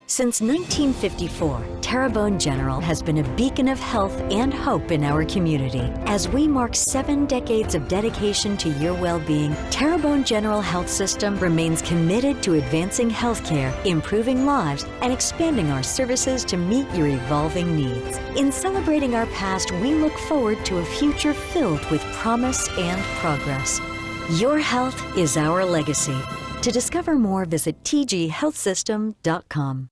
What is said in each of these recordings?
Since 1954, Terrebonne General has been a beacon of health and hope in our community. As we mark 7 decades of dedication to your well-being, Terrebonne General Health System remains committed to advancing healthcare, improving lives, and expanding our services to meet your evolving needs. In celebrating our past, we look forward to a future filled with promise and progress. Your health is our legacy. To discover more, visit tghealthsystem.com.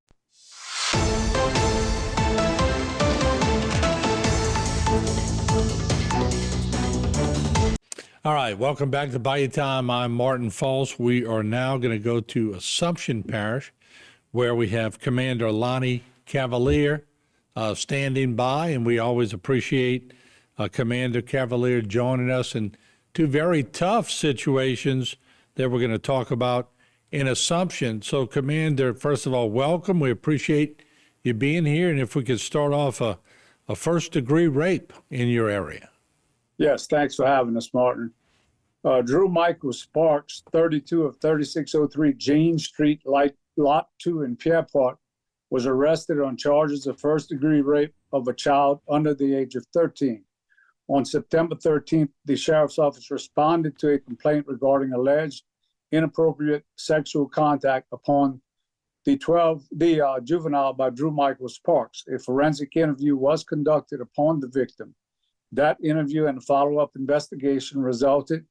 All right, welcome back to Bayou Time. I'm Martin Falls. We are now going to go to Assumption Parish, where we have Commander Lonnie Cavalier standing by, and we always appreciate Commander Cavalier joining us in 2 very tough situations that we're going to talk about in Assumption. So, Commander, first of all, welcome. We appreciate you being here, and if we could start off a first-degree rape in your area. Yes, thanks for having us, Martin. Drew Michael Sparks, 32 of 3603 Jane Street, Lot 2 in Pierrepont, was arrested on charges of first-degree rape of a child under the age of 13. On September 13th, the Sheriff's Office responded to a complaint regarding alleged inappropriate sexual contact upon the juvenile by Drew Michael Sparks. A forensic interview was conducted upon the victim. That interview and follow-up investigation resulted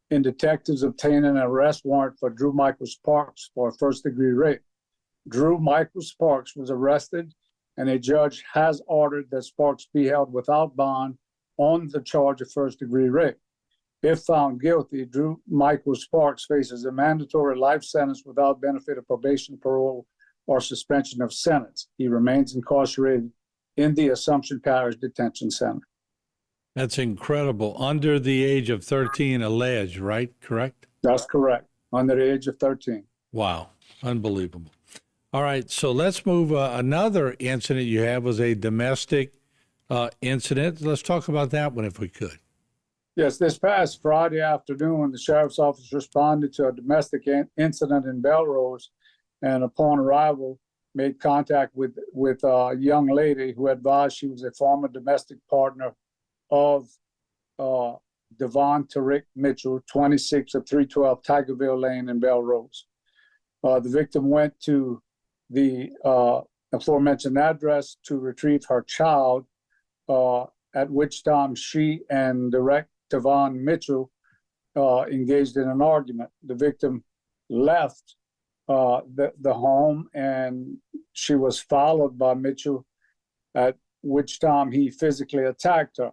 in detectives obtaining an arrest warrant for Drew Michael Sparks for a first-degree rape. Drew Michael Sparks was arrested, and a judge has ordered that Sparks be held without bond on the charge of first-degree rape. If found guilty, Drew Michael Sparks faces a mandatory life sentence without benefit of probation, parole, or suspension of sentence. He remains incarcerated in the Assumption Parish Detention Center. That's incredible. Under the age of 13 alleged, right? Correct? That's correct. Under the age of 13. Wow. Unbelievable. All right. So let's move. Another incident you had was a domestic incident. Let's talk about that one if we could. Yes, this past Friday afternoon, the Sheriff's Office responded to a domestic incident in Belrose, and upon arrival, made contact with a young lady who advised she was a former domestic partner of Devon Tariq Mitchell, 26 of 312 Tigerville Lane in Belrose. The victim went to the aforementioned address to retrieve her child, at which time she and Devon Mitchell engaged in an argument. The victim left the home, and she was followed by Mitchell, at which time he physically attacked her.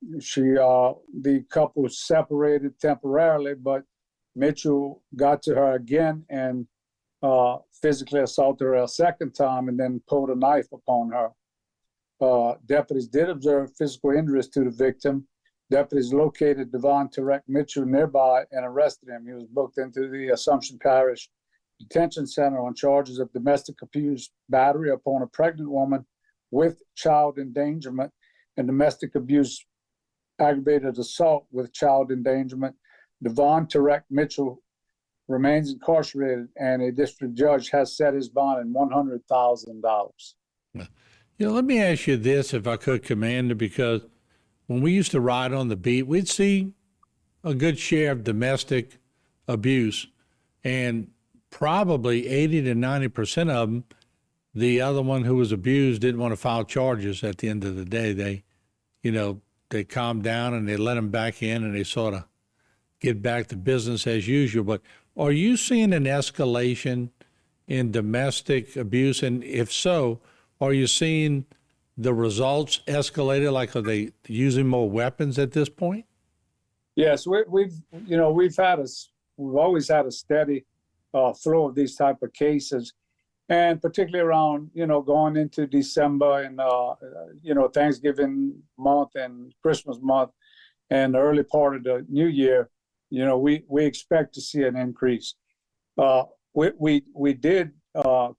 The couple separated temporarily, but Mitchell got to her again and physically assaulted her a second time, and then pulled a knife upon her. Deputies did observe physical injuries to the victim. Deputies located Devon Tariq Mitchell nearby and arrested him. He was booked into the Assumption Parish Detention Center on charges of domestic abuse, battery upon a pregnant woman with child endangerment, and domestic abuse, aggravated assault with child endangerment. Devon Tariq Mitchell remains incarcerated, and a district judge has set his bond at $100,000. Let me ask you this, if I could, Commander, because when we used to ride on the beat, we'd see a good share of domestic abuse, and probably 80 to 90% of them, the other one who was abused didn't want to file charges at the end of the day. They calmed down and they let them back in, and they sort of get back to business as usual. But are you seeing an escalation in domestic abuse? And if so, are you seeing the results escalated? Like, are they using more weapons at this point? Yes, we've always had a steady flow of these type of cases, and particularly around, going into December and, Thanksgiving month and Christmas month and the early part of the new year, we expect to see an increase. We did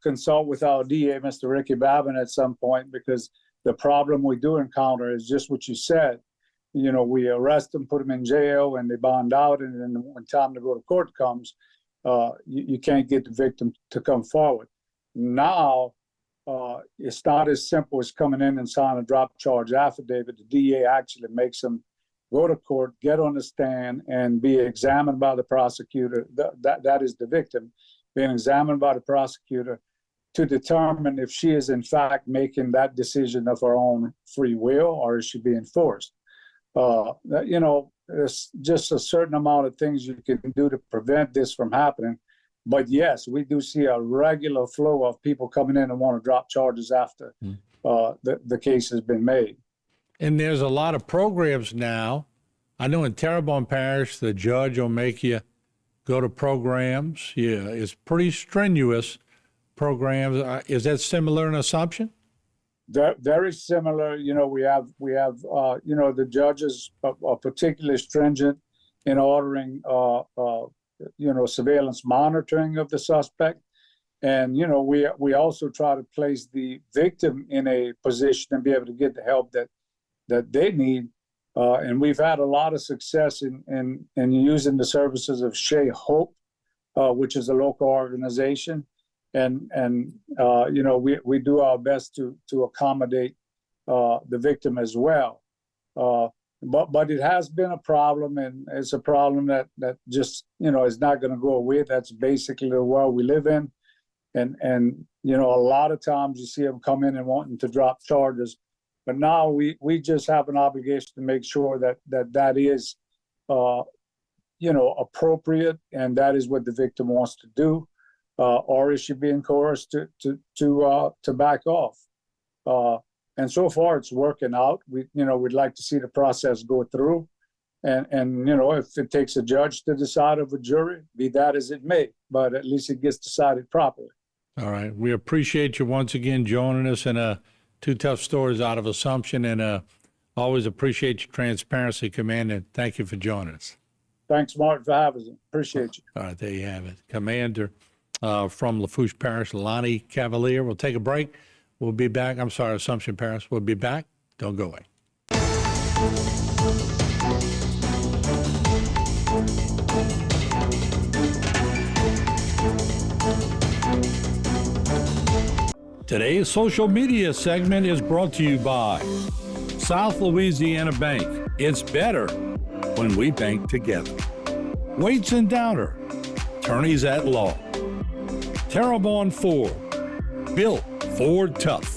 consult with our DA, Mr. Ricky Babin, at some point, because the problem we do encounter is just what you said. We arrest them, put them in jail, and they bond out, and then when time to go to court comes, you can't get the victim to come forward. Now, it's not as simple as coming in and signing a drop charge affidavit. The DA actually makes them go to court, get on the stand, and be examined by the prosecutor. That is the victim being examined by the prosecutor to determine if she is in fact making that decision of her own free will, or is she being forced. There's just a certain amount of things you can do to prevent this from happening. But yes, we do see a regular flow of people coming in and want to drop charges after the case has been made. And there's a lot of programs now. I know in Terrebonne Parish, the judge will make you go to programs. Yeah, it's pretty strenuous programs. Is that similar in Assumption? Very similar. We have the judges are particularly stringent in ordering surveillance monitoring of the suspect. And, we also try to place the victim in a position and be able to get the help that they need. And we've had a lot of success in using the services of Shea Hope, which is a local organization. And we do our best to accommodate the victim as well. But it has been a problem, and it's a problem that just, is not going to go away. That's basically the world we live in. And a lot of times you see them come in and wanting to drop charges. But now we just have an obligation to make sure that is, appropriate, and that is what the victim wants to do. Or is she being coerced to back off? And so far, it's working out. We'd like to see the process go through, and if it takes a judge to decide of a jury, be that as it may, but at least it gets decided properly. All right. We appreciate you once again joining us in Two Tough Stories out of Assumption, and always appreciate your transparency, Commander. Thank you for joining us. Thanks, Martin, for having us. Appreciate you. All right, there you have it. Commander from Lafourche Parish, Lonnie Cavalier. We'll take a break. We'll be back. I'm sorry, Assumption Parish. We'll be back. Don't go away. Today's social media segment is brought to you by South Louisiana Bank. It's better when we bank together. Waits and Downer, attorneys at law. Terrebonne Ford, built Ford tough.